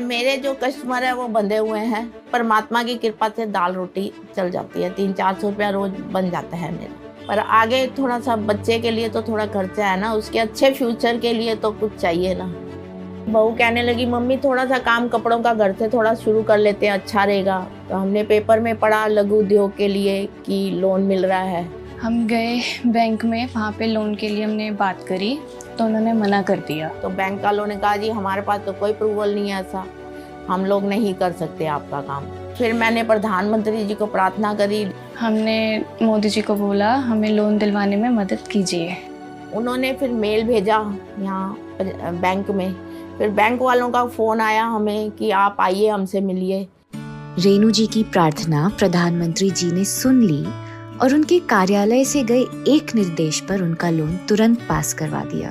मेरे जो कस्टमर है वो बंधे हुए हैं। परमात्मा की कृपा से दाल रोटी चल जाती है, 300-400 रुपया रोज बन जाता है मेरा। पर आगे थोड़ा सा बच्चे के लिए तो थोड़ा खर्चा है ना, उसके अच्छे फ्यूचर के लिए तो कुछ चाहिए ना। बहू कहने लगी मम्मी थोड़ा सा काम कपड़ों का घर से थोड़ा शुरू कर लेते हैं, अच्छा रहेगा। तो हमने पेपर में पढ़ा लघु उद्योग के लिए कि लोन मिल रहा है। हम गए बैंक में, वहाँ पे लोन के लिए हमने बात करी तो उन्होंने मना कर दिया। तो बैंक वालों ने कहा जी हमारे पास तो कोई अप्रूवल नहीं है, ऐसा हम लोग नहीं कर सकते आपका काम। फिर मैंने प्रधानमंत्री जी को प्रार्थना करी। हमने मोदी जी को बोला हमें लोन दिलवाने में मदद कीजिए। उन्होंने फिर मेल भेजा यहाँ बैंक में। फिर बैंक वालों का फ़ोन आया हमें कि आप आइए हमसे मिलिए। रेणु जी की प्रार्थना प्रधानमंत्री जी ने सुन ली और उनके कार्यालय से गए एक निर्देश पर उनका लोन तुरंत पास करवा दिया।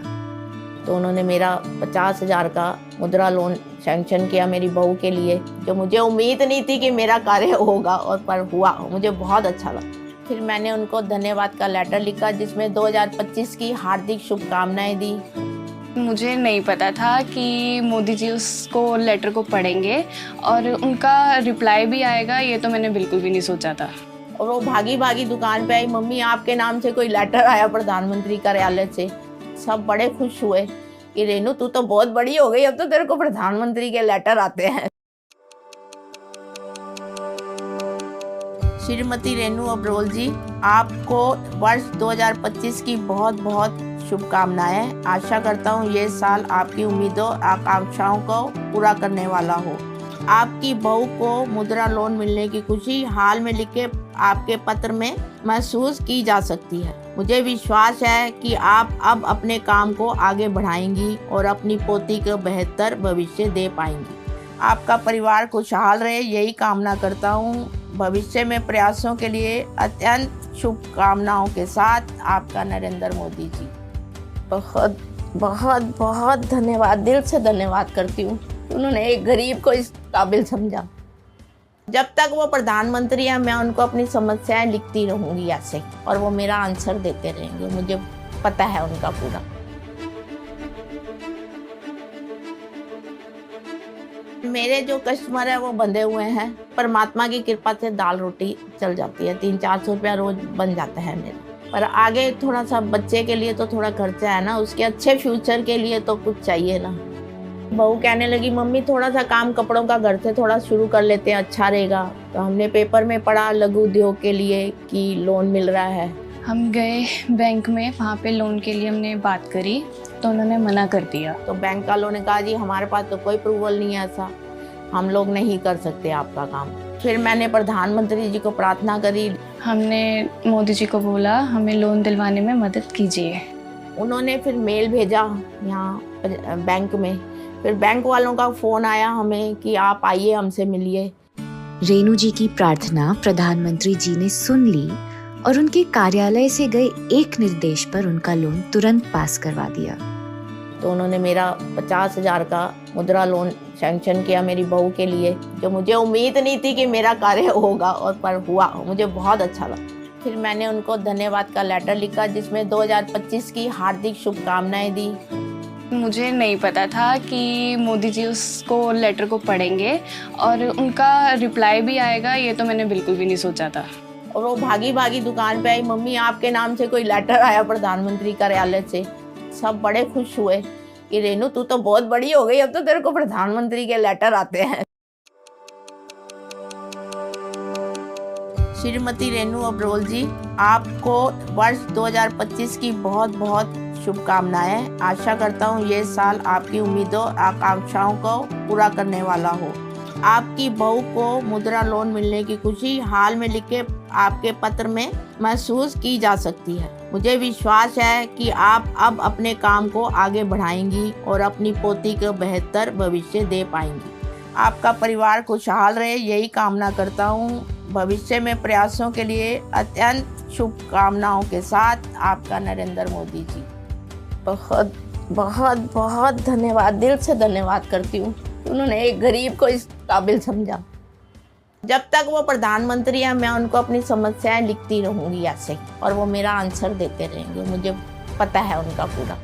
तो उन्होंने मेरा 50,000 का मुद्रा लोन सैंक्शन किया मेरी बहू के लिए, जो मुझे उम्मीद नहीं थी कि मेरा कार्य होगा, और पर हुआ। मुझे बहुत अच्छा लगा। फिर मैंने उनको धन्यवाद का लेटर लिखा जिसमें 2025 की हार्दिक शुभकामनाएं दी। मुझे नहीं पता था कि मोदी जी उसको लेटर को पढ़ेंगे और उनका रिप्लाई भी आएगा, ये तो मैंने बिल्कुल भी नहीं सोचा था। और वो भागी भागी दुकान पे आई, मम्मी आपके नाम से कोई लेटर आया प्रधानमंत्री कार्यालय से। सब बड़े खुश हुए कि रेनू तू तो बहुत बड़ी हो गई, अब तो तेरे को प्रधानमंत्री के लेटर आते हैं। श्रीमती रेणु अब्रोल जी, आपको वर्ष 2025 की बहुत बहुत शुभकामनाएं। आशा करता हूँ ये साल आपकी उम्मीदों आकांक्षाओं को पूरा करने वाला हो। आपकी बहू को मुद्रा लोन मिलने की खुशी हाल में लिखे आपके पत्र में महसूस की जा सकती है। मुझे विश्वास है कि आप अब अपने काम को आगे बढ़ाएंगी और अपनी पोती को बेहतर भविष्य दे पाएंगी। आपका परिवार खुशहाल रहे, यही कामना करता हूँ। भविष्य में प्रयासों के लिए अत्यंत शुभकामनाओं के साथ आपका नरेंद्र मोदी जी। बहुत बहुत बहुत धन्यवाद, दिल से धन्यवाद करती हूँ। उन्होंने एक गरीब को इस काबिल समझा। जब तक वो प्रधानमंत्री हैं मैं उनको अपनी समस्याएं लिखती रहूंगी ऐसे, और वो मेरा आंसर देते रहेंगे। मुझे पता है उनका पूरा। मेरे जो कस्टमर है वो बंधे हुए हैं। परमात्मा की कृपा से दाल रोटी चल जाती है, 300-400 रुपया रोज बन जाता है मेरा। पर आगे थोड़ा सा बच्चे के लिए तो थोड़ा खर्चा है ना, उसके अच्छे फ्यूचर के लिए तो कुछ चाहिए ना। बहू कहने लगी मम्मी थोड़ा सा काम कपड़ों का घर से थोड़ा शुरू कर लेते हैं, अच्छा रहेगा। तो हमने पेपर में पढ़ा लघु उद्योग के लिए कि लोन मिल रहा है। हम गए बैंक में, वहाँ पे लोन के लिए हमने बात करी तो उन्होंने मना कर दिया। तो बैंक वालों ने कहा जी हमारे पास तो कोई अप्रूवल नहीं है, ऐसा हम लोग नहीं कर सकते आपका काम। फिर मैंने प्रधानमंत्री जी को प्रार्थना करी। हमने मोदी जी को बोला हमें लोन दिलवाने में मदद कीजिए। उन्होंने फिर मेल भेजा यहाँ बैंक में। फिर बैंक वालों का फ़ोन आया हमें कि आप आइए हमसे मिलिए। रेणु जी की प्रार्थना प्रधानमंत्री जी ने सुन ली और उनके कार्यालय से गए एक निर्देश पर उनका लोन तुरंत पास करवा दिया। तो उन्होंने मेरा 50,000 का मुद्रा लोन सैंक्शन किया मेरी बहू के लिए, जो मुझे उम्मीद नहीं थी कि मेरा कार्य होगा, और पर हुआ। मुझे बहुत अच्छा लगा। फिर मैंने उनको धन्यवाद का लेटर लिखा जिसमें 2025 की हार्दिक शुभकामनाएं दी। मुझे नहीं पता था कि मोदी जी उसको लेटर को पढ़ेंगे और उनका रिप्लाई भी आएगा, ये तो मैंने बिल्कुल भी नहीं सोचा था। और वो भागी भागी दुकान पे आई, मम्मी आपके नाम से कोई लेटर आया प्रधानमंत्री कार्यालय से। सब बड़े खुश हुए कि रेनू तू तो बहुत बड़ी हो गई, अब तो तेरे को प्रधानमंत्री के लेटर आते हैं। श्रीमती रेणु अब्रोल जी, आपको वर्ष 2025 की बहुत बहुत शुभकामनाएं। आशा करता हूँ ये साल आपकी उम्मीदों आकांक्षाओं को पूरा करने वाला हो। आपकी बहू को मुद्रा लोन मिलने की खुशी हाल में लिखे आपके पत्र में महसूस की जा सकती है। मुझे विश्वास है कि आप अब अपने काम को आगे बढ़ाएंगी और अपनी पोती को बेहतर भविष्य दे पाएंगी। आपका परिवार खुशहाल रहे, यही कामना करता हूँ। भविष्य में प्रयासों के लिए अत्यंत शुभकामनाओं के साथ आपका नरेंद्र मोदी जी। बहुत बहुत बहुत धन्यवाद, दिल से धन्यवाद करती हूँ। उन्होंने एक गरीब को इस काबिल समझा। जब तक वो प्रधानमंत्री हैं मैं उनको अपनी समस्याएं लिखती रहूंगी ऐसे, और वो मेरा आंसर देते रहेंगे। मुझे पता है उनका पूरा।